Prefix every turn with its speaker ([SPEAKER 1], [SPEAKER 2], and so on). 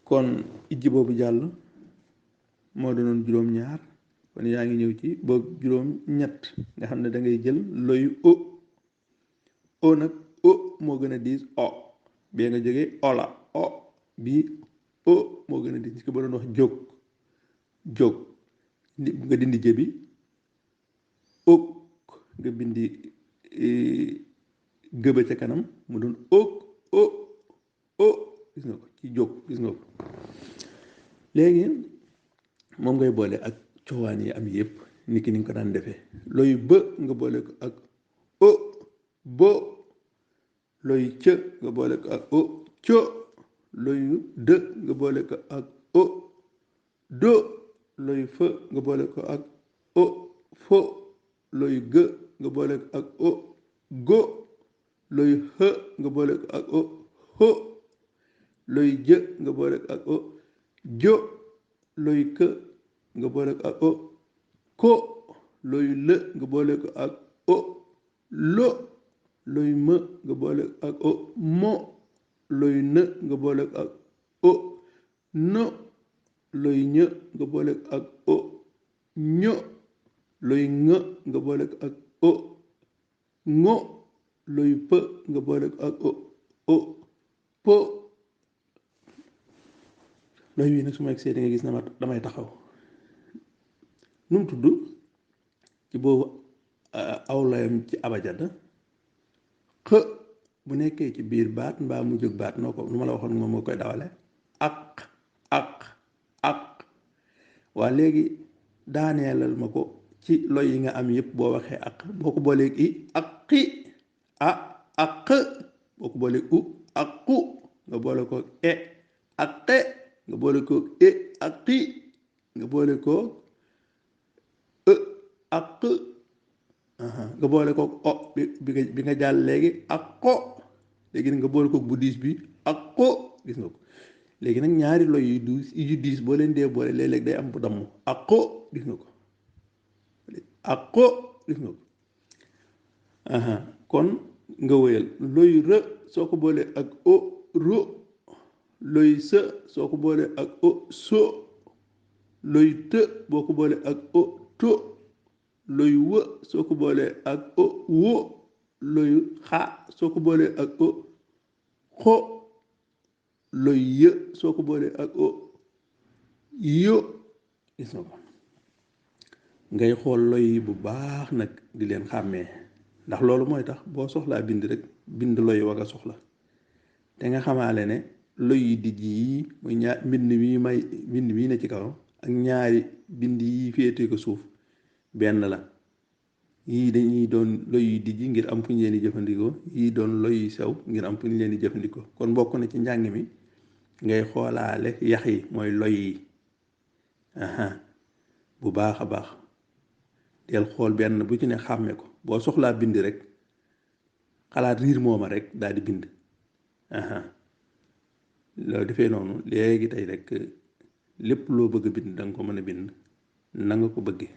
[SPEAKER 1] kon ijji boobu jàll moo doonoon juróom-ñaar kon yaa ngi ñëw ci boog juróom-ñett nga xam ne da ngay jël loyu o nag o moo gën a diis o bee nga jógee ola o bii o moo gën a diis ko ba doon wax jóg nga dindi jëbi ëg nga bindi gëba ca kanam mu doon ëg o gis nga ko ci jóg gis nga ko léegi moom ngay boole ak coowaan yi am yëpp ni ki ni nga ko daan defee looyu bë nga boole ko ak o bo looyu cë nga boole ko ak o co looyu dë nga boole ko ak o do looyu fë nga boole ko ak o fo looyu gë nga boole ko ak o go looyu xë nga boole ko ak o xo looyu jë nga boole ko ak o jo looyu kë nga boole ko ak o ko looyu lë nga boole ko ak o lo looyu më nga boole ko ak o mo looyu në nga boole ko ak o no looyu ñë nga boole ko ak o ño looyu ŋë nga boole ko ak o ŋo looyu pë nga boole ko ak o po looyu yi nag su ma egsee da nga gis na ma damay taxaw nu mu tudd ci boobu aw layam ci abajada xë bu nekkee ci biir baat mbaa mu jóg baat noo ko nu ma la waxoon moom moo koy dawale ak waa léegi daaneelal ma ko ci loy yi nga am yëpp boo waxee ak boo ko boolee i ak xi ak boo ko boolee u ak xu nga boole ko e ak xe nga boole ko e ak xi nga boole ko e ak x nga boole ko o bi nga jàll léegi ak ko léegi nga boole ko bu diis bi ak ko gis nga ko léegi nag ñaari loy yu diis boo leen dee boole léeg-léeg day am bu damm ak ko gis nga ko ak ko gis nga ko kon nga wëyal loyu rë soo ko boolee ak o ro loyu së soo ko boolee ak o so loyu të boo ko boolee ak o to loyu wë soo ko boolee ak o wo loyu xa soo ko boolee ak o xo looyu yë soo ko boolee ak o yo gis nga ko ngay xool loy yi bu baax nag di leen xàmmee ndax loolu mooy tax boo soxlaa bind rek bind loy wa nga soxla te nga xamaale ne loy yi dijj yi muy ñaar mbind mi ne ci kaw ak ñaari bind yi féete ko suuf benn la yii dañuy doon loy yu dijj ngir am fu ñu leen di jëfandikoo yii doon loy yu sew ngir am fu ñu leen di jëfandikoo kon bokk na ci njàng mi ngay xoolaale yax yi mooy loy yi bu baax a baax del xool benn bu ci ne xàmme ko boo soxlaa bind rek xalaat riir mooma rek daal di bind loo defee noonu léegi tey rek lépp loo bëgg a bind da nga ko mën a bind na nga ko bëggee